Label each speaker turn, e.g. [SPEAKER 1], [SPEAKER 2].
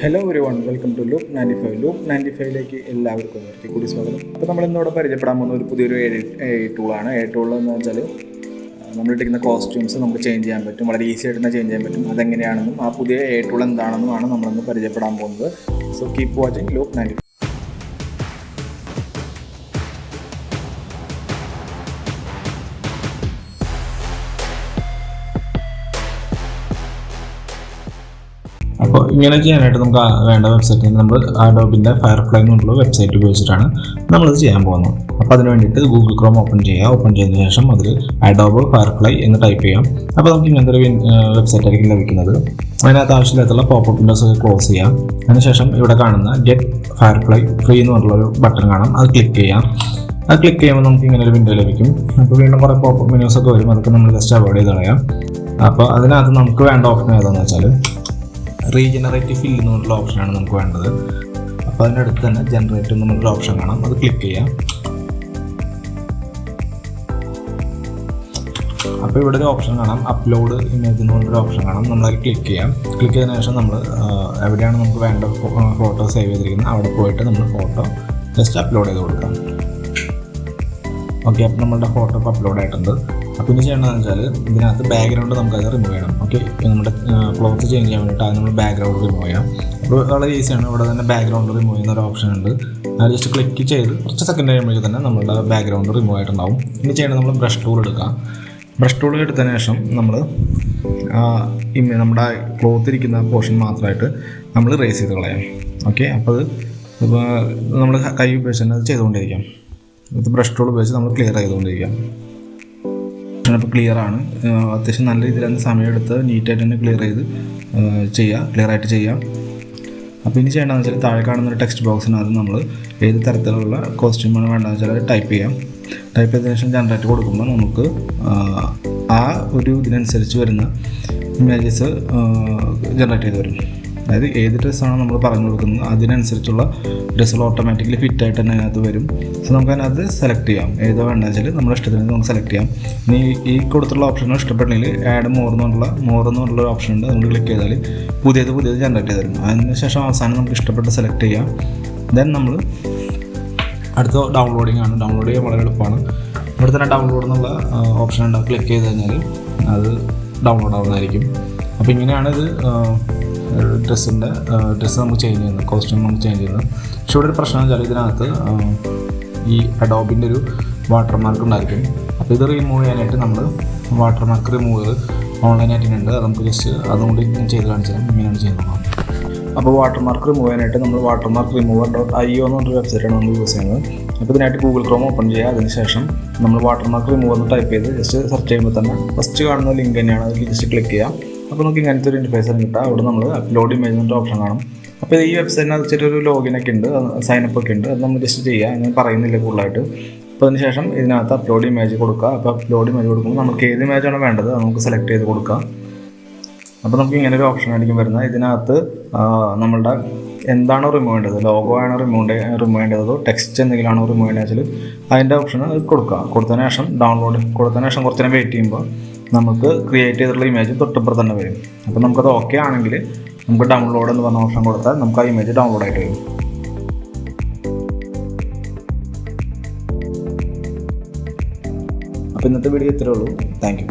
[SPEAKER 1] Hello everyone, welcome to Loop 95. Loop 95ലേക്ക് എല്ലാവർക്കും ഒരിക്കൽ കൂടി സ്വാഗതം. അപ്പോൾ നമ്മൾ ഇന്നിവിടെ പരിചയപ്പെടാൻ പോകുന്ന ഒരു പുതിയൊരു ടൂളാണ്. ടൂൾ എന്ന് വെച്ചാൽ നമ്മൾ ഇട്ടിരിക്കുന്ന കോസ്റ്റ്യൂംസ് നമുക്ക് ചേഞ്ച് ചെയ്യാൻ പറ്റും, വളരെ ഈസി ആയിട്ട് തന്നെ ചേഞ്ച് ചെയ്യാൻ പറ്റും. അതെങ്ങനെയാണെന്നും ആ പുതിയ ടൂൾ എന്താണെന്നുമാണ് നമ്മളിന്ന് പരിചയപ്പെടാൻ പോകുന്നത്. So keep watching loop 95.
[SPEAKER 2] അപ്പോൾ ഇങ്ങനെ ചെയ്യാനായിട്ട് നമുക്ക് വേണ്ട വെബ്സൈറ്റിൽ നമ്മൾ അഡോബിൻ്റെ ഫയർഫ്ലൈ എന്നുള്ള വെബ്സൈറ്റ് ഉപയോഗിച്ചിട്ടാണ് നമ്മളിത് ചെയ്യാൻ പോകുന്നത്. അപ്പോൾ അതിന് വേണ്ടിയിട്ട് ഗൂഗിൾ ക്രോം ഓപ്പൺ ചെയ്യുക. ഓപ്പൺ ചെയ്തതിന് ശേഷം അതിൽ അഡോബ് ഫയർഫ്ലൈ എന്ന് ടൈപ്പ് ചെയ്യാം. അപ്പോൾ നമുക്ക് ഇങ്ങനത്തെ ഒരു വെബ്സൈറ്റ് ആയിരിക്കും ലഭിക്കുന്നത്. അതിനകത്ത് ആവശ്യമില്ലാത്തുള്ള പോപ്പപ്പ് വിൻഡോസ് ഒക്കെ ക്ലോസ് ചെയ്യാം. അതിനുശേഷം ഇവിടെ കാണുന്ന ഗെറ്റ് ഫയർഫ്ലൈ ഫ്രീ എന്ന് പറഞ്ഞുള്ളൊരു ബട്ടൺ കാണാം, അത് ക്ലിക്ക് ചെയ്യാം. അത് ക്ലിക്ക് ചെയ്യുമ്പോൾ നമുക്ക് ഇങ്ങനെ ഒരു വിൻഡോ ലഭിക്കും. അപ്പോൾ വീണ്ടും കുറേ പോപ്പപ്പ് വിൻഡോസ് ഒക്കെ വരും, അതൊക്കെ നമ്മൾ ജസ്റ്റ് അവോയ്ഡ് ചെയ്ത് കളയാം. അപ്പോൾ അതിനകത്ത് നമുക്ക് വേണ്ട ഓപ്ഷൻ ഏതാണെന്ന് വെച്ചാൽ റീജനറേറ്റ് ഫിൽ എന്നുള്ള ഓപ്ഷനാണ് നമുക്ക് വേണ്ടത്. അപ്പോൾ അതിൻ്റെ അടുത്ത് തന്നെ ജനറേറ്റ് എന്നുള്ളൊരു ഓപ്ഷൻ കാണാം, അത് ക്ലിക്ക് ചെയ്യാം. അപ്പോൾ ഇവിടെ ഒരു ഓപ്ഷൻ കാണാം, അപ്ലോഡ് ഇമേജ് എന്ന് പറഞ്ഞൊരു ഓപ്ഷൻ കാണാം, നമ്മളത് ക്ലിക്ക് ചെയ്യാം. ക്ലിക്ക് ചെയ്തതിനു ശേഷം നമ്മൾ എവിടെയാണ് നമുക്ക് വേണ്ട ഫോട്ടോ സേവ് ചെയ്തിരിക്കുന്നത് അവിടെ പോയിട്ട് നമ്മൾ ഫോട്ടോ ജസ്റ്റ് അപ്ലോഡ് ചെയ്ത് കൊടുക്കാം. ഓക്കെ, അപ്പോൾ നമ്മളുടെ ഫോട്ടോ ഇപ്പോൾ അപ്ലോഡ് ആയിട്ടുണ്ട്. അപ്പോൾ ഇനി ചെയ്യേണ്ടതെന്ന് വെച്ചാൽ ഇതിനകത്ത് ബാക്ക്ഗ്രൗണ്ട് നമുക്കത് റിമൂവ് ചെയ്യണം. ഓക്കെ, നമ്മുടെ ക്ലോത്ത് ചേഞ്ച് ചെയ്യാൻ വേണ്ടിയിട്ട് അത് നമ്മൾ ബാക്ക്ഗ്രൗണ്ട് റിമൂവ് ചെയ്യാം. അപ്പോൾ വളരെ ഈസിയാണ്. ഇവിടെ തന്നെ ബാക്ക്ഗ്രൗണ്ട് റിമൂവ് ചെയ്യുന്ന ഒരു ഓപ്ഷൻ ഉണ്ട്. അത് ജസ്റ്റ് ക്ലിക്ക് ചെയ്ത് കുറച്ച് സെക്കൻഡ് കഴിയുമ്പോഴേക്കും തന്നെ നമ്മുടെ ബാക്ക്ഗ്രൗണ്ട് റിമൂവ് ആയിട്ടുണ്ടാവും. ഇനി ചെയ്യേണ്ടത് നമ്മൾ ബ്രഷ് ടൂൾ എടുക്കാം. ബ്രഷ് ടൂൾ എടുത്തതിന് ശേഷം നമ്മൾ നമ്മുടെ ക്ലോത്ത് ഇരിക്കുന്ന പോർഷൻ മാത്രമായിട്ട് നമ്മൾ റേസ് ചെയ്ത് കളയാം. ഓക്കെ, അപ്പോൾ അത് നമ്മൾ കൈ ഉപയോഗിച്ച് തന്നെ അത് ചെയ്തുകൊണ്ടിരിക്കാം. ഇത് ബ്രഷ് ടൂൾ ഉപയോഗിച്ച് നമ്മൾ ക്ലിയർ ചെയ്തുകൊണ്ടിരിക്കാം. അപ്പോൾ ക്ലിയറാണ്, അത്യാവശ്യം നല്ല രീതിയിൽ തന്നെ സമയമെടുത്ത് നീറ്റായിട്ട് തന്നെ ക്ലിയർ ആയിട്ട് ചെയ്യാം. അപ്പോൾ ഇനി ചെയ്യേണ്ടതെന്ന് വെച്ചാൽ താഴെ കാണുന്ന ഒരു ടെക്സ്റ്റ് ബോക്സിനകത്ത് നമ്മൾ ഏത് തരത്തിലുള്ള കോസ്റ്റ്യൂമാണ് വേണ്ടതെന്ന് വെച്ചാൽ അത് ടൈപ്പ് ചെയ്യാം. ടൈപ്പ് ചെയ്തതിനു ശേഷം ജനറേറ്റ് കൊടുക്കുമ്പോൾ നമുക്ക് ആ ഒരു ഇതിനനുസരിച്ച് വരുന്ന ഇമേജസ് ജനറേറ്റ് ചെയ്ത് വരും. അതായത് ഏത് ഡ്രസ്സാണോ നമ്മൾ പറഞ്ഞു കൊടുക്കുന്നത് അതിനനുസരിച്ചുള്ള ഡ്രസ്സുകൾ ഓട്ടോമാറ്റിക്കലി ഫിറ്റായിട്ട് തന്നെ അതിനകത്ത് വരും. സോ നമുക്ക് അതിനകത്ത് സെലക്ട് ചെയ്യാം, ഏതോ വേണ്ടതെന്ന് വെച്ചാൽ നമ്മുടെ ഇഷ്ടത്തിന് നമുക്ക് സെലക്ട് ചെയ്യാം. ഇനി ഈ കൊടുത്തുള്ള ഓപ്ഷനുകൾ ഇഷ്ടപ്പെട്ടില്ലെങ്കിൽ ആഡ് മോർ എന്നുള്ള ഓപ്ഷൻ ഉണ്ട്, അതുകൊണ്ട് ക്ലിക്ക് ചെയ്താൽ പുതിയത് ജനറേറ്റ് ചെയ്ത് തരും. അതിന് ശേഷം അവസാനം നമുക്ക് ഇഷ്ടപ്പെട്ട് സെലക്ട് ചെയ്യാം. ദെൻ നമ്മൾ അടുത്ത ഡൗൺലോഡിങ് ആണ്. ഡൗൺലോഡ് ചെയ്യാൻ വളരെ എളുപ്പമാണ്. ഇവിടെ തന്നെ ഡൗൺലോഡ് എന്നുള്ള ഓപ്ഷൻ ഉണ്ട്, ക്ലിക്ക് ചെയ്ത് കഴിഞ്ഞാൽ അത് ഡൗൺലോഡ് ആവുന്നതായിരിക്കും. അപ്പോൾ ഇങ്ങനെയാണ് ഇത് ഡ്രസ്സ് നമുക്ക് ചേഞ്ച് ചെയ്യുന്നത്, കോസ്റ്റ്യൂം നമുക്ക് ചേഞ്ച് ചെയ്യുന്നത്. പക്ഷേ ഇവിടെ ഒരു പ്രശ്നം വെച്ചാൽ ഇതിനകത്ത് ഈ അഡോബിൻ്റെ ഒരു വാട്ടർമാർക്ക് ഉണ്ടായിരിക്കും. അപ്പോൾ ഇത് റിമൂവ് ചെയ്യാനായിട്ട് നമ്മൾ വാട്ടർമാർക്ക് റിമൂവ് ഓൺലൈനായിട്ടുണ്ട്, അത് നമുക്ക് ജസ്റ്റ് അതുകൊണ്ട് ചെയ്ത് കാണിച്ചാൽ ഇങ്ങനെയാണ് ചെയ്യുന്നത്. അപ്പോൾ വാട്ടർമാർക്ക് റിമൂവ് ചെയ്യാനായിട്ട് നമ്മൾ വാട്ടർമാർക്ക് remover.io എന്ന് പറഞ്ഞൊരു വെബ്സൈറ്റാണ് നമ്മൾ യൂസ് ചെയ്യുന്നത്. അപ്പോൾ ഇതിനായിട്ട് ഗൂഗിൾ ക്രോം ഓപ്പൺ ചെയ്യുക. അതിനുശേഷം നമ്മൾ വാട്ടർമാർക്ക് റിമൂവ് എന്ന് ടൈപ്പ് ചെയ്ത് ജസ്റ്റ് സെർച്ച് ചെയ്യുമ്പോൾ തന്നെ ഫസ്റ്റ് കാണുന്ന ലിങ്ക് തന്നെയാണ്, അതിൽ ജസ്റ്റ് ക്ലിക്ക് ചെയ്യാം. അപ്പോൾ നമുക്ക് ഇങ്ങനത്തെ ഒരു ഇൻ്റർഫേസാണ് കിട്ടുക. അവിടെ നമ്മൾ അപ്ലോഡ് ഇമേജ് എന്നൊരു ഓപ്ഷൻ കാണും. അപ്പോൾ ഈ വെബ്സൈറ്റിനകത്ത് ചെറിയൊരു ലോഗിനൊക്കെ ഉണ്ട്, സൈനപ്പ് ഒക്കെ ഉണ്ട്, അത് നമ്മൾ ജസ്റ്റ് ചെയ്യുക. ഞാൻ പറയുന്നില്ല കൂടുതലായിട്ട്. അപ്പോൾ അതിനുശേഷം ഇതിനകത്ത് അപ്ലോഡ് ഇമേജ് കൊടുക്കുക. അപ്പോൾ അപ്ലോഡ് ഇമേജ് കൊടുക്കുമ്പോൾ നമുക്ക് ഏത് ഇമേജാണ് വേണ്ടത് അത് നമുക്ക് സെലക്ട് ചെയ്ത് കൊടുക്കുക. അപ്പോൾ നമുക്ക് ഇങ്ങനെ ഒരു ഓപ്ഷൻ ആയിരിക്കും വരുന്നത്. ഇതിനകത്ത് നമ്മളുടെ എന്താണോ റിമൂവ് ചെയ്യേണ്ടത്, ലോഗോ ആണോ റിമൂവ് ചെയ്യേണ്ടതോ ടെക്സ്റ്റ് എന്തെങ്കിലുമാണോ റിമൂവ് ചെയ്യേണ്ടത് വെച്ചാൽ അതിൻ്റെ ഓപ്ഷൻ കൊടുക്കുക. കൊടുത്തതിന് ശേഷം കുറച്ച് നേരം വെയിറ്റ് ചെയ്യുമ്പോൾ നമുക്ക് ക്രിയേറ്റ് ചെയ്തിട്ടുള്ള ഇമേജ് തൊട്ടിപ്പുറത്ത് തന്നെ വരും. അപ്പോൾ നമുക്കത് ഓക്കെ ആണെങ്കിൽ നമുക്ക് ഡൗൺലോഡ് എന്ന് പറഞ്ഞ ഓപ്ഷൻ കൊടുത്താൽ നമുക്ക് ആ ഇമേജ് ഡൗൺലോഡ് ആയിട്ട് വരും. അപ്പോൾ ഇന്നത്തെ വീഡിയോ ഇത്രയേ ഉള്ളൂ. Thank you.